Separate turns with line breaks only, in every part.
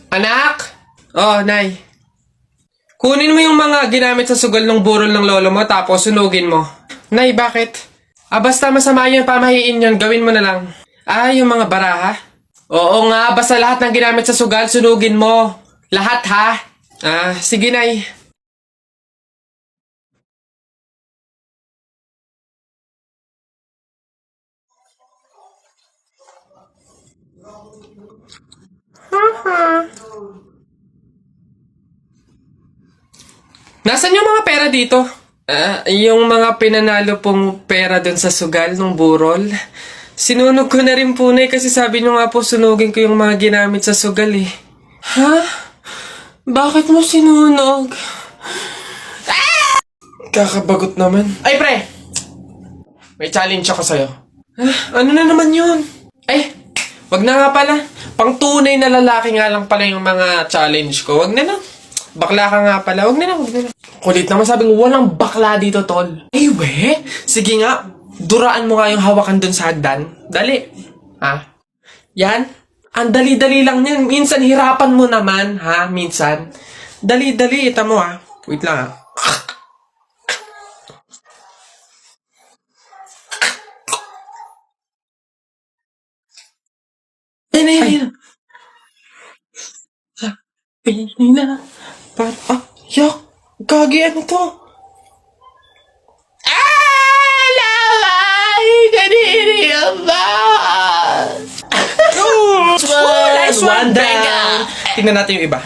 Anak? Oh, Nay. Kunin mo yung mga ginamit sa sugal ng burol ng lolo mo tapos sunugin mo. Nay, bakit? Basta masama yun, pamahiin yun, gawin mo na lang. Yung mga baraha? Oo nga, basta lahat ng ginamit sa sugal, sunugin mo. Lahat ha? Sige, Nay. Nasaan yung mga pera dito? Yung mga pinanalo pong pera dun sa sugal ng burol. Sinunog ko na rin po na kasi sabi nyo nga po sunugin ko yung mga ginamit sa sugal eh. Ha? Bakit mo sinunog? Kakabagot naman. Ay pre! May challenge ako sa'yo. Ano na naman yun? Wag na nga pala. Pang tunay na lalaki nga lang pala yung mga challenge ko. Wag na lang. Bakla ka nga pala. Wag na lang. Kulit naman sabing walang bakla dito, tol. We? Sige nga. Duraan mo nga yung hawakan dun sa hagdan. Dali. Yan. Ang dali-dali lang yan. Minsan hirapan mo naman, ha? Minsan. Dali-dali. Ita mo, ha? Wait lang, ha? Ayun. Pinina. Yak. Gagi, ano to? Nice one down. Tingnan natin yung iba.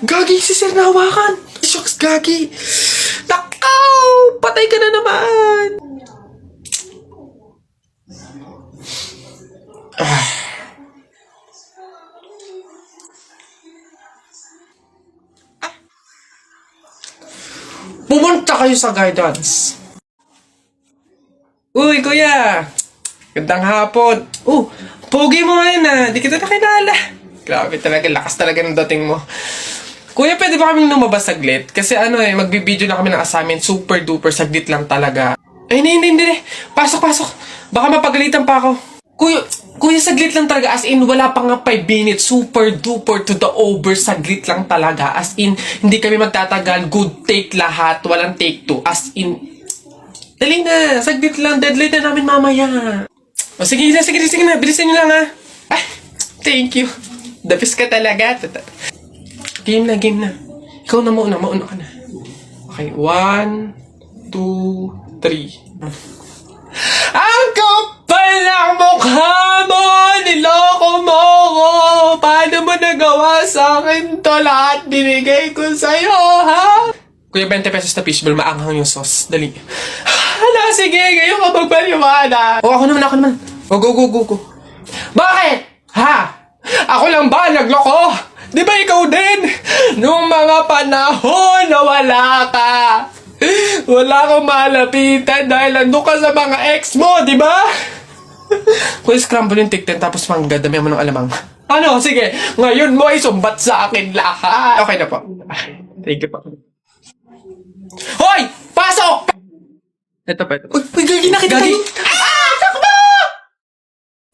Gagi, si Sir nahawakan. Shucks, Gagi. Takaw! Patay ka na naman. Pumunta kayo sa guidance. Uy, kuya. Gandang hapon. Pogi mo ngayon Di kita nakilala. Grabe talaga, lakas talaga ng dating mo. Kuya, pwede ba kaming lumabas saglit? Kasi magbibideo na kami ng assignment. Super duper, saglit lang talaga. Hindi. Pasok. Baka mapagalitan pa ako. Kuya, saglit lang talaga. As in, wala pa nga 5 minutes. Super duper to the over. Saglit lang talaga. As in, hindi kami magtatagal. Good take lahat. Walang take 2. As in, dali na. Saglit lang. Deadline na namin mamaya. Sige na. Bilisan nyo lang thank you. The best ka talaga. Game na. Ikaw na mauna ka na. Okay, 1, 2, 3. Ang kapal ng mukha mo! Niloko mo ko! Paano mo nagawa sa akin to? Lahat binigay ko sa'yo, ha? Kuya, 20 pesos na fishball, maanghang yung sauce. Dali. Sige, ngayon ka magpaliwanag. Ako naman. Go. Bakit? Ha? Ako lang ba nagloko? Di ba ikaw din? Nung mga panahon na wala ka. Wala akong malapitan dahil nandun ka sa mga ex mo, di ba? Kung scramble yung TikTok tapos damihan mo ng alamang. Sige. Ngayon mo isumbat sa akin lahat. Okay na po. Thank you po. Hoy! Pasok! Ito pa. Uy, gagi na kita. Takbo!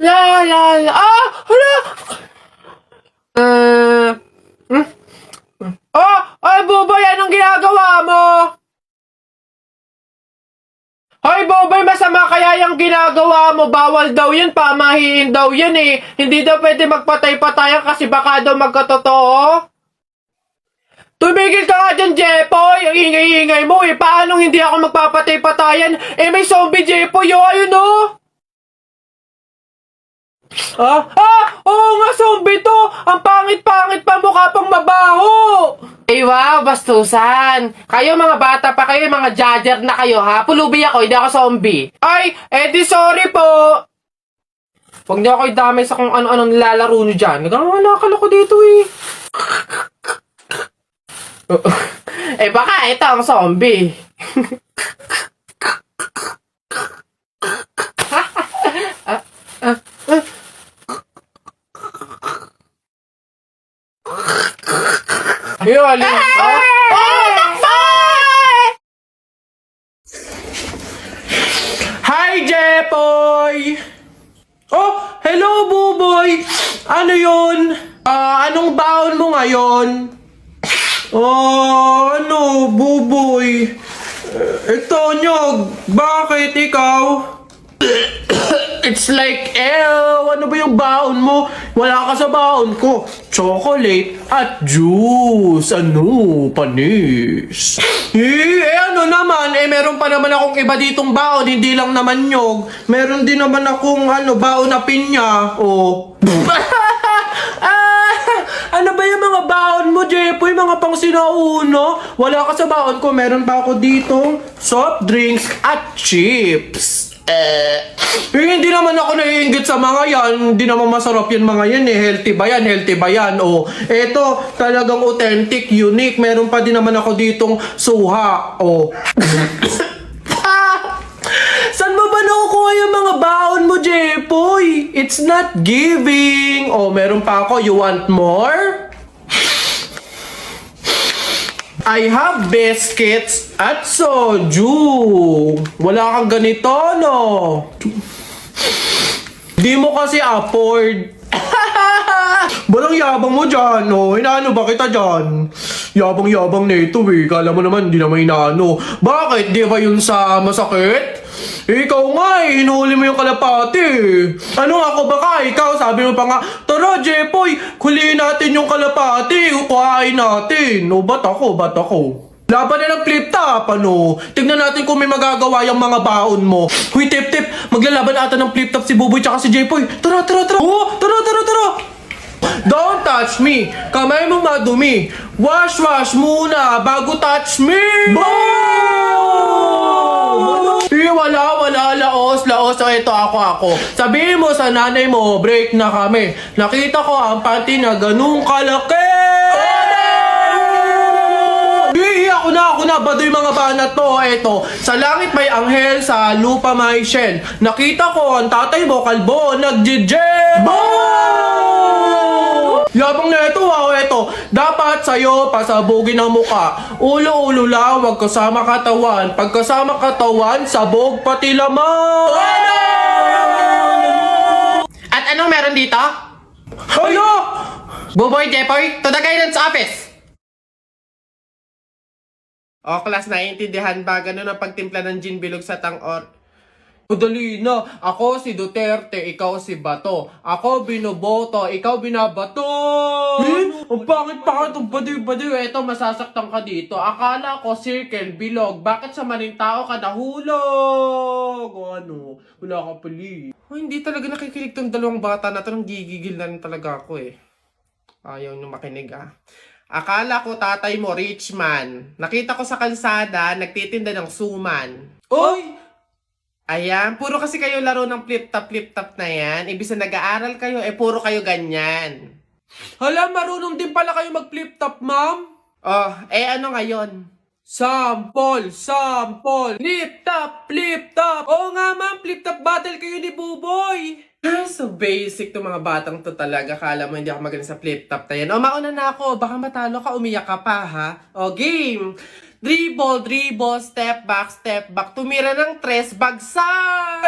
Hala! Bubay, anong ginagawa mo? Hoy, Bobay, masama kaya yung ginagawa mo. Bawal daw yun, pamahiin daw yun eh. Hindi daw pwede magpatay-patayan kasi baka daw magkatotoo. Tumigil ka nga dyan, Jepoy! Ang ingay-ingay mo eh. Paano hindi ako magpapatay-patayan? May zombie, Jepoy, ayun Oo nga, zombie to! Ang pangit-pangit pa, mukha pang mabaho! Wow, bastusan! Kayo mga bata pa kayo, mga judger na kayo ha? Pulubi ako, hindi ako zombie. Di sorry po! Huwag niyo ako idamay sa kung ano-anong nilalaro niyo dyan. Nagkakalala ko dito eh. Baka ito ang zombie. Yun. Hi, Jepoy! Hello, Buboy!
Buboy! Ano yun? Anong baon mo ngayon? Ano, Buboy? Ito, Nyog. Bakit ikaw? It's like, ano ba yung baon mo? Wala ka sa baon ko. Chocolate at juice. Ano, panis. Ano naman? Meron pa naman akong iba ditong baon. Hindi lang naman Nyog. Meron din naman akong, baon na pinya. Oh. Ano ba yung mga baon mo, Jepoy? Mga pang sinauna? Wala ka sa baon ko. Meron pa ako dito soft drinks at chips. Hindi naman ako naiinggit sa mga yan. Hindi naman masarap yan mga yan eh. Healthy ba yan? Healthy ba yan? Oh, eto, talagang authentic, unique. Meron pa din naman ako ditong suha. Oh. Saan mo ba nakukuha yung mga baon mo, Jepoy? It's not giving. Oh, meron pa ako. You want more? I have biscuits at soju. Wala kang ganito, no? Di mo kasi afford. Walang yabang mo dyan, no? Inaano ba kita dyan? Yabang-yabang na ito, eh. Kala mo naman, di naman inaano. Bakit? Di ba yun sa masakit? Ikaw nga eh, hinuli mo yung kalapati. Ano ako baka? Ikaw, sabi mo pa nga, tara Jepoy, huliin natin yung kalapati, ukuhain natin. O, ba't ako? Laban na ng flip top, ano? Tignan natin kung may magagawa yung mga baon mo. Huy, tip, maglalaban ata ng flip top si Buboy tsaka si Jepoy. Tara. Oh, tara. Don't touch me. Kamay mo madumi. Wash muna bago touch me. Wala, laos. O, ito, ako. Sabihin mo sa nanay mo, break na kami. Nakita ko ang panty na ganung kalaki. Ako na, baduy mga banat to. Eto, sa langit may anghel, sa lupa may shell. Nakita ko ang tatay mo, kalbo, nag-jijel. Yabang na ito, eto. Dapat sa'yo pasabugin ang muka. Ulo lang, wag kasama katawan. Pagkasama katawan, sabog pati laman.
At anong meron dito?
Ano?
Buboy, Jepoy, to the guidance office! O, class, naiintindihan ba? Ganun ang pagtimpla ng gin bilog sa tang-or.
Madali na. Ako si Duterte, ikaw si Bato. Ako binoboto, ikaw binabato. Ang pangit itong baduy. Eto, masasaktan ka dito. Akala ko circle, bilog. Bakit sa maling tao ka nahulog? O ano? Wala ka pali.
Hindi talaga nakikinig tong dalawang bata na to. Nang gigigil na rin talaga ako eh. Ayaw nyo makinig ah. Akala ko tatay mo rich man. Nakita ko sa kalsada, nagtitinda ng suman.
Oy!
Ayan, puro kasi kayo laro ng flip-top na yan. Ibig na nag-aaral kayo, puro kayo ganyan.
Hala, marunong din pala kayo mag-flip top, ma'am?
Oh, ano ngayon?
Sample! Flip top! Oo nga, ma'am, flip top battle kayo ni Buboy!
So basic to mga batang to talaga. Kala mo hindi ako magaling sa flip-top na yan. O, mauna na ako. Baka matalo ka, umiyak ka pa, ha? O, game! Dribble, step back, tumira ng tres, bagsak!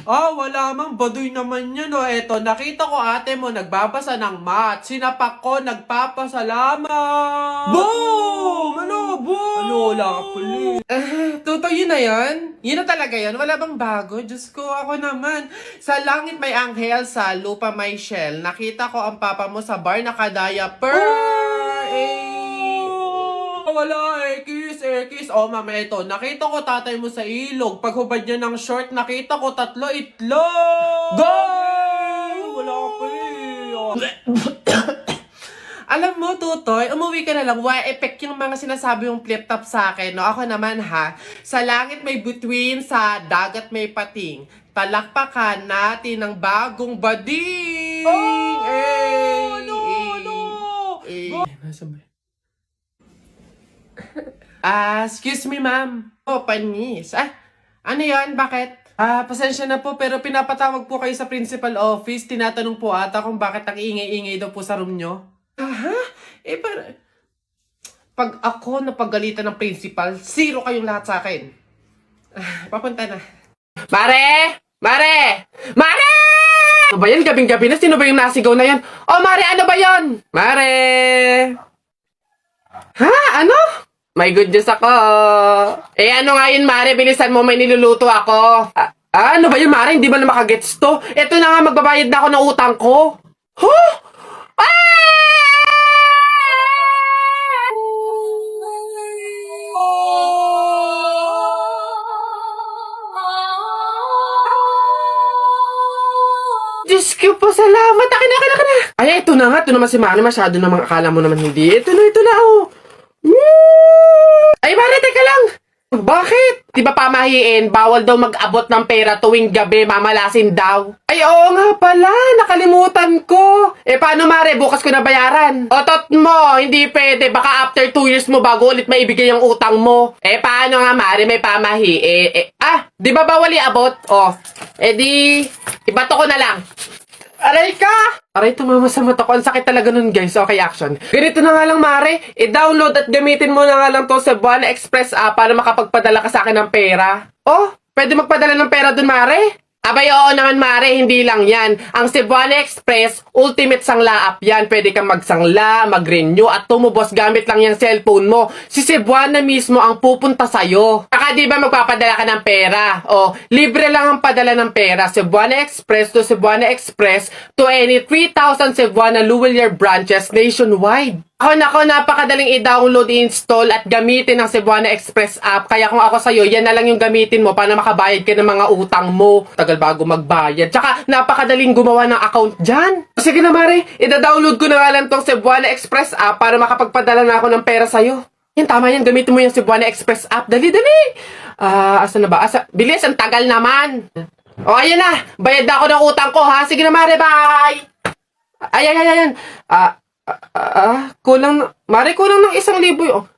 Wala mang baduy naman yun, o. Eto, nakita ko ate mo nagbabasa ng math. Sinapak ko, nagpapasalamat!
Boom!
Boom! Wala ka puli.
Totoo yun na yan? Yun na talaga yan? Wala bang bago? Diyos ko, ako naman. Sa langit may anghel, sa lupa may shell. Nakita ko ang papa mo sa bar naka-diaper.
Wala, kiss. Oh, mama, ito. Nakita ko tatay mo sa ilog. Paghubad niya ng short, nakita ko 3 itlog.
Go!
Wala ka puli.
Alam mo, Tutoy, umuwi ka na lang. Effect yung mga sinasabi yung flip-top sa akin. No? Ako naman ha, sa langit may bituin, sa dagat may pating. Talakpakan natin ang bagong bading!
Nasa ba?
Excuse me, ma'am. Oh, panis. Ano yan? Bakit? Pasensya na po, pero pinapatawag po kayo sa principal office. Tinatanong po ata kung bakit ang ingay-ingay daw po sa room nyo. Pag ako napagalitan ng principal, 0 kayong lahat sa akin. Papunta na. Mare! Mare! Mare! Ano ba yan? Gabing-gabi na. Sino ba yung nasigaw na yan? Oh, Mare, ano ba yon? Mare! Ha? Ano? May good news ako. Eh, ano nga yun, Mare? Bilisan mo, may niluluto ako. Ano ba yun, Mare? Hindi ba na makagets to? Ito na nga, magbabayad na ako ng utang ko. Huh? Diyos ko po, salamat. Akin na. Ay, ito na nga. Ito naman si Mare. Masyado naman akala mo naman hindi. Ito na, oh. Woo! Ay, Mare, teka lang. Bakit? Di ba pamahiin, bawal daw mag-abot ng pera tuwing gabi, mamalasin daw. Ay, oo nga pala. Nakalimutan ko. Eh, paano, Mare? Bukas ko na bayaran. Otot mo, hindi pwede. Baka after 2 years mo bago ulit maibigay ang utang mo. Eh, paano nga, Mare? May pamahiin. Di ba bawal iabot? Oh, di, ibato ko na lang. Aray ka! Aray, tumama sa mata ko. Ang sakit talaga nun, guys. Okay, action. Ganito na nga lang, Mare. I-download at gamitin mo na nga lang to Cebuana Express app para makapagpadala ka sa akin ng pera. Oh, pwede magpadala ng pera dun, Mare? Abay, oo naman, Mare. Hindi lang yan. Ang Cebuana Express, ultimate sangla app yan. Pwede kang magsangla, mag-renew, at tumubos gamit lang yung cellphone mo. Si Cebuana mismo ang pupunta sa'yo. Saka di ba magpapadala ka ng pera? O, libre lang ang padala ng pera. Cebuana Express to Cebuana Express to any 3,000 Cebuana Luwilier branches nationwide. Nako, napakadaling i-download, i-install at gamitin ng Cebuana Express app. Kaya kung ako sa'yo, yan na lang yung gamitin mo para makabayad ka ng mga utang mo. Tagal bago magbayad. Tsaka, napakadaling gumawa ng account dyan. Sige na, Mare. I-download ko na nga lang tong Cebuana Express app para makapagpadala na ako ng pera sa'yo. Yan, tama yan. Gamitin mo yung Cebuana Express app. Dali. Asan na ba? Bilis, ang tagal naman. O, ayan na. Bayad na ako ng utang ko, ha? Sige na, Mare. Bye! Ayan. Kulang ng 1,000 yun.